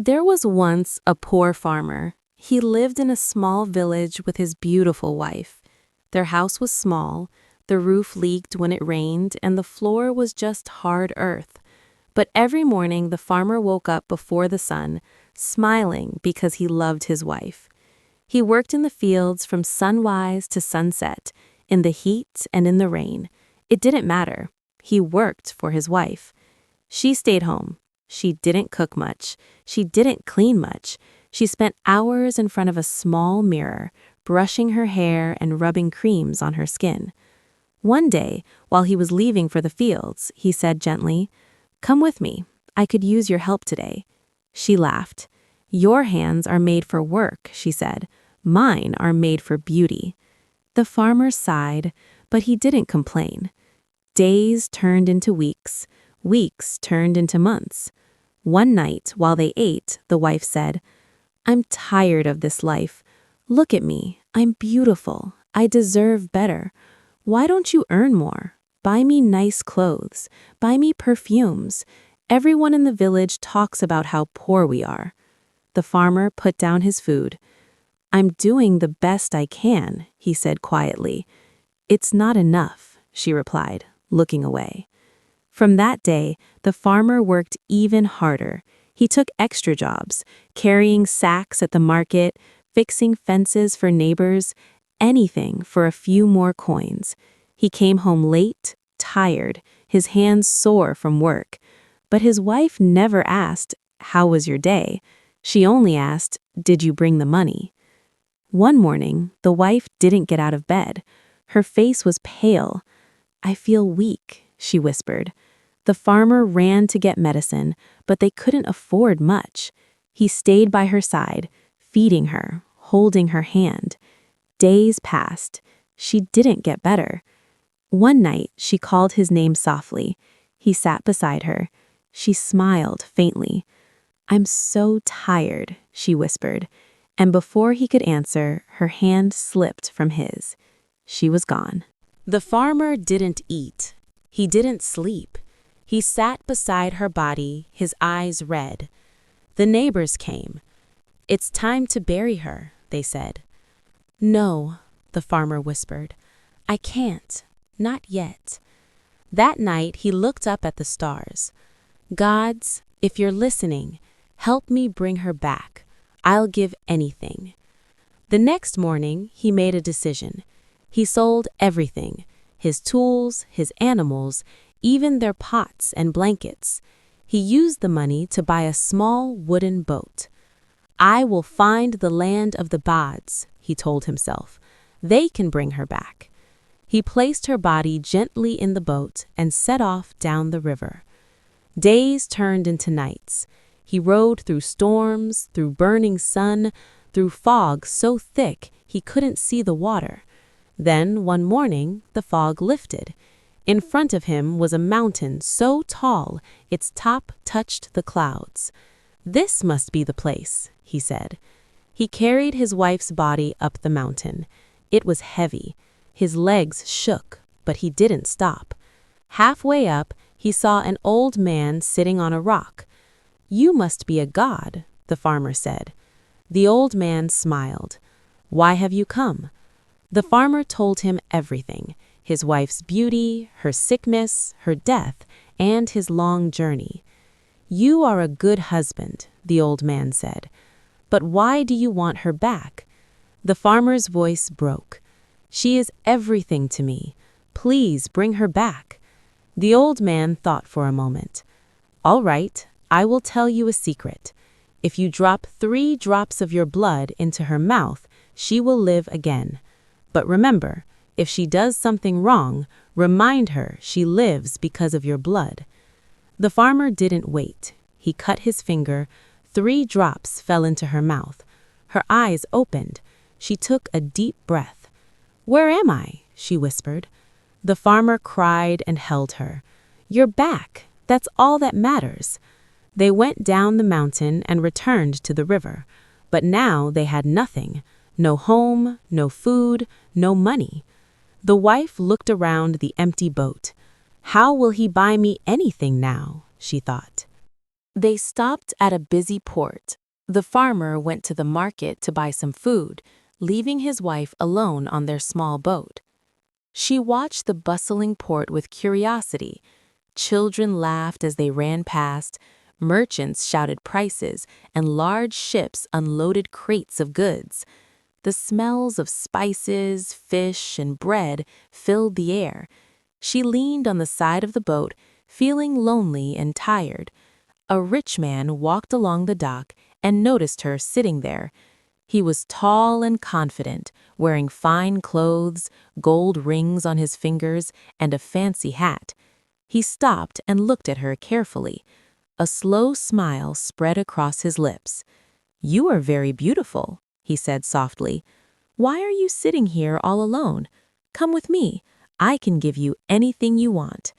There was once a poor farmer. He lived in a small village with his beautiful wife. Their house was small, the roof leaked when it rained, and the floor was just hard earth. But every morning the farmer woke up before the sun, smiling because he loved his wife. He worked in the fields from sunrise to sunset, in the heat and in the rain. It didn't matter. He worked for his wife. She stayed home. She didn't cook much. She didn't clean much. She spent hours in front of a small mirror, brushing her hair and rubbing creams on her skin. One day, while he was leaving for the fields, he said gently, "Come with me. I could use your help today." She laughed. "Your hands are made for work," she said. "Mine are made for beauty." The farmer sighed, but he didn't complain. Days turned into weeks. Weeks turned into months. One night, while they ate, the wife said, "I'm tired of this life. Look at me. I'm beautiful. I deserve better. Why don't you earn more? Buy me nice clothes. Buy me perfumes. Everyone in the village talks about how poor we are." The farmer put down his food. "I'm doing the best I can," he said quietly. "It's not enough," she replied, looking away. From that day, the farmer worked even harder. He took extra jobs, carrying sacks at the market, fixing fences for neighbors, anything for a few more coins. He came home late, tired, his hands sore from work. But his wife never asked, "How was your day?" She only asked, "Did you bring the money?" One morning, the wife didn't get out of bed. Her face was pale. "I feel weak," she whispered. The farmer ran to get medicine, but they couldn't afford much. He stayed by her side, feeding her, holding her hand. Days passed. She didn't get better. One night, she called his name softly. He sat beside her. She smiled faintly. "I'm so tired," she whispered, and before he could answer, her hand slipped from his. She was gone. The farmer didn't eat. He didn't sleep. He sat beside her body, his eyes red. The neighbors came. "It's time to bury her," they said. "No," the farmer whispered. "I can't. Not yet." That night he looked up at the stars. "Gods, if you're listening, help me bring her back. I'll give anything." The next morning he made a decision. He sold everything, his tools, his animals, even their pots and blankets. He used the money to buy a small wooden boat. "I will find the land of the Bads," he told himself. "They can bring her back." He placed her body gently in the boat and set off down the river. Days turned into nights. He rode through storms, through burning sun, through fog so thick he couldn't see the water. Then, one morning, the fog lifted. In front of him was a mountain so tall its top touched the clouds. "This must be the place," he said. He carried his wife's body up the mountain. It was heavy. His legs shook, but he didn't stop. Halfway up, he saw an old man sitting on a rock. "You must be a god," the farmer said. The old man smiled. "Why have you come?" The farmer told him everything: his wife's beauty, her sickness, her death, and his long journey. "You are a good husband," the old man said. "But why do you want her back?" The farmer's voice broke. "She is everything to me. Please bring her back." The old man thought for a moment. "All right, I will tell you a secret. If you drop 3 drops of your blood into her mouth, she will live again. But remember, if she does something wrong, remind her she lives because of your blood." The farmer didn't wait. He cut his finger. 3 drops fell into her mouth. Her eyes opened. She took a deep breath. "Where am I?" she whispered. The farmer cried and held her. "You're back. That's all that matters." They went down the mountain and returned to the river. But now they had nothing. No home, no food, no money. The wife looked around the empty boat. "How will he buy me anything now?" she thought. They stopped at a busy port. The farmer went to the market to buy some food, leaving his wife alone on their small boat. She watched the bustling port with curiosity. Children laughed as they ran past, merchants shouted prices, and large ships unloaded crates of goods. The smells of spices, fish, and bread filled the air. She leaned on the side of the boat, feeling lonely and tired. A rich man walked along the dock and noticed her sitting there. He was tall and confident, wearing fine clothes, gold rings on his fingers, and a fancy hat. He stopped and looked at her carefully. A slow smile spread across his lips. "You are very beautiful," he said softly. "Why are you sitting here all alone? Come with me. I can give you anything you want."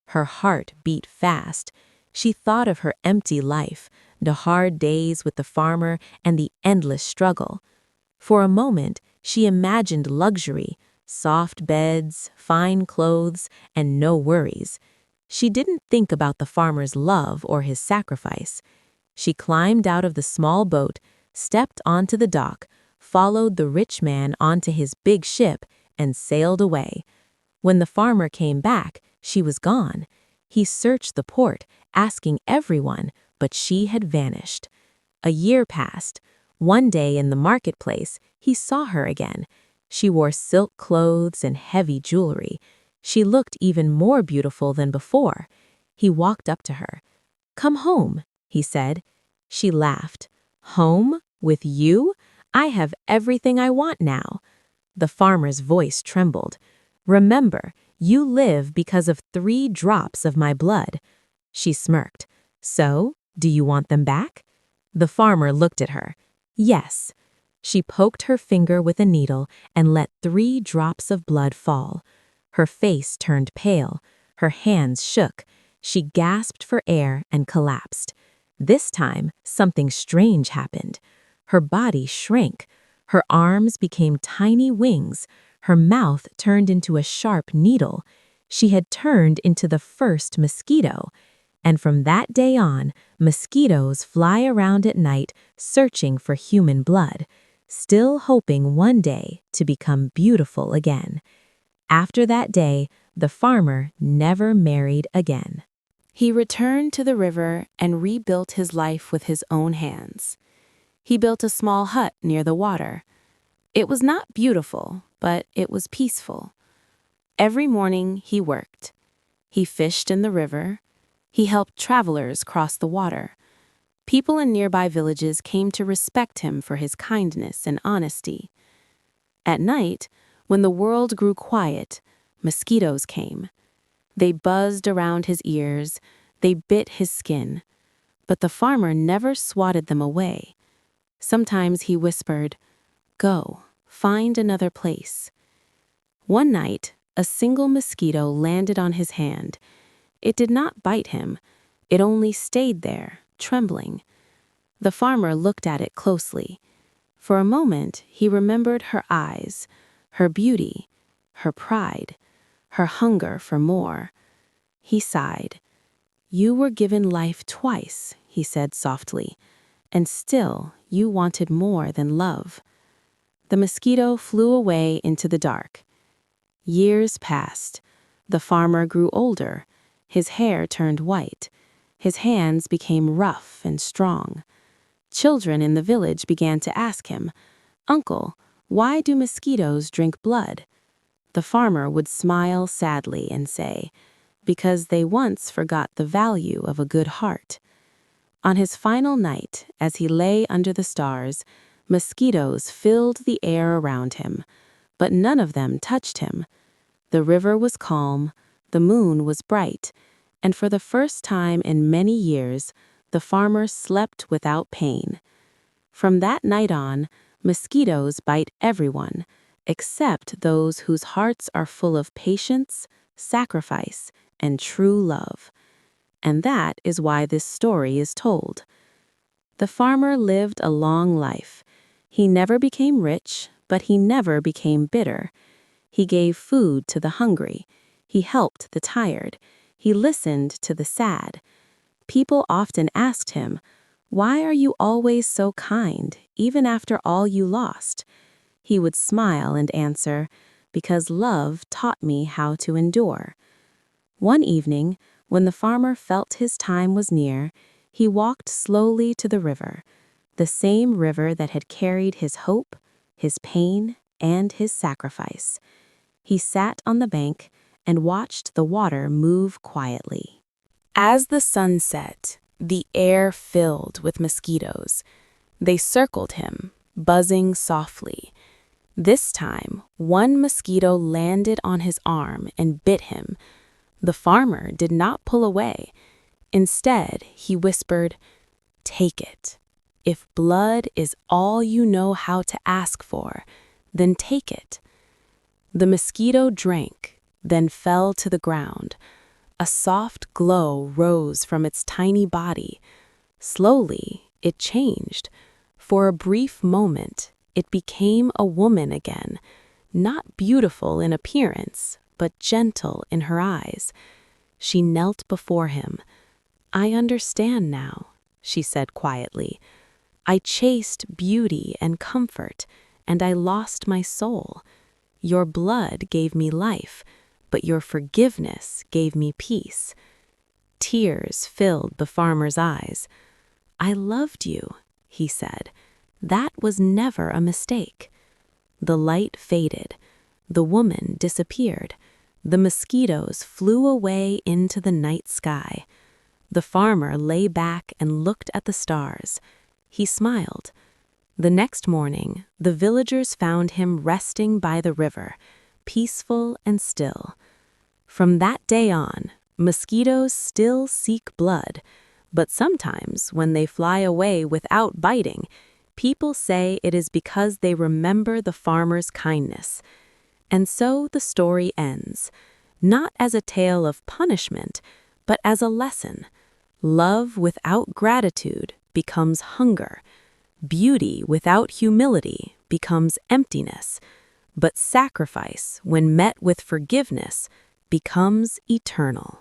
Her heart beat fast. She thought of her empty life, the hard days with the farmer, and the endless struggle. For a moment, she imagined luxury, soft beds, fine clothes, and no worries. She didn't think about the farmer's love or his sacrifice. She climbed out of the small boat, stepped onto the dock, followed the rich man onto his big ship, and sailed away. When the farmer came back, she was gone. He searched the port, asking everyone, but she had vanished. A year passed. One day in the marketplace, he saw her again. She wore silk clothes and heavy jewelry. She looked even more beautiful than before. He walked up to her. "Come home," he said. She laughed. "Home? With you? I have everything I want now." The farmer's voice trembled. "Remember, you live because of 3 drops of my blood." She smirked. "So, do you want them back?" The farmer looked at her. "Yes." She poked her finger with a needle and let 3 drops of blood fall. Her face turned pale. Her hands shook. She gasped for air and collapsed. This time, something strange happened. Her body shrank. Her arms became tiny wings. Her mouth turned into a sharp needle. She had turned into the first mosquito. And from that day on, mosquitoes fly around at night searching for human blood, still hoping one day to become beautiful again. After that day, the farmer never married again. He returned to the river and rebuilt his life with his own hands. He built a small hut near the water. It was not beautiful, but it was peaceful. Every morning he worked. He fished in the river. He helped travelers cross the water. People in nearby villages came to respect him for his kindness and honesty. At night, when the world grew quiet, mosquitoes came. They buzzed around his ears. They bit his skin. But the farmer never swatted them away. Sometimes he whispered, "Go, find another place." One night, a single mosquito landed on his hand. It did not bite him. It only stayed there, trembling. The farmer looked at it closely. For a moment, he remembered her eyes, her beauty, her pride, her hunger for more. He sighed. "You were given life twice," he said softly, "and still you wanted more than love." The mosquito flew away into the dark. Years passed. The farmer grew older. His hair turned white. His hands became rough and strong. Children in the village began to ask him, "Uncle, why do mosquitoes drink blood?" The farmer would smile sadly and say, "Because they once forgot the value of a good heart." On his final night, as he lay under the stars, mosquitoes filled the air around him, but none of them touched him. The river was calm, the moon was bright, and for the first time in many years, the farmer slept without pain. From that night on, mosquitoes bite everyone, except those whose hearts are full of patience, sacrifice, and true love. And that is why this story is told. The farmer lived a long life. He never became rich, but he never became bitter. He gave food to the hungry. He helped the tired. He listened to the sad. People often asked him, "Why are you always so kind, even after all you lost?" He would smile and answer, "Because love taught me how to endure." One evening, when the farmer felt his time was near, he walked slowly to the river, the same river that had carried his hope, his pain, and his sacrifice. He sat on the bank and watched the water move quietly. As the sun set, the air filled with mosquitoes. They circled him, buzzing softly. This time, one mosquito landed on his arm and bit him. The farmer did not pull away. Instead, he whispered, "Take it. If blood is all you know how to ask for, then take it." The mosquito drank, then fell to the ground. A soft glow rose from its tiny body. Slowly, it changed. For a brief moment, it became a woman again, not beautiful in appearance, but gentle in her eyes. She knelt before him. "I understand now," she said quietly. "I chased beauty and comfort, and I lost my soul. Your blood gave me life, but your forgiveness gave me peace." Tears filled the farmer's eyes. "I loved you," he said. "That was never a mistake." The light faded. The woman disappeared. The mosquitoes flew away into the night sky. The farmer lay back and looked at the stars. He smiled. The next morning, the villagers found him resting by the river, peaceful and still. From that day on, mosquitoes still seek blood, but sometimes when they fly away without biting, people say it is because they remember the farmer's kindness. And so the story ends, not as a tale of punishment, but as a lesson. Love without gratitude becomes hunger. Beauty without humility becomes emptiness. But sacrifice, when met with forgiveness, becomes eternal.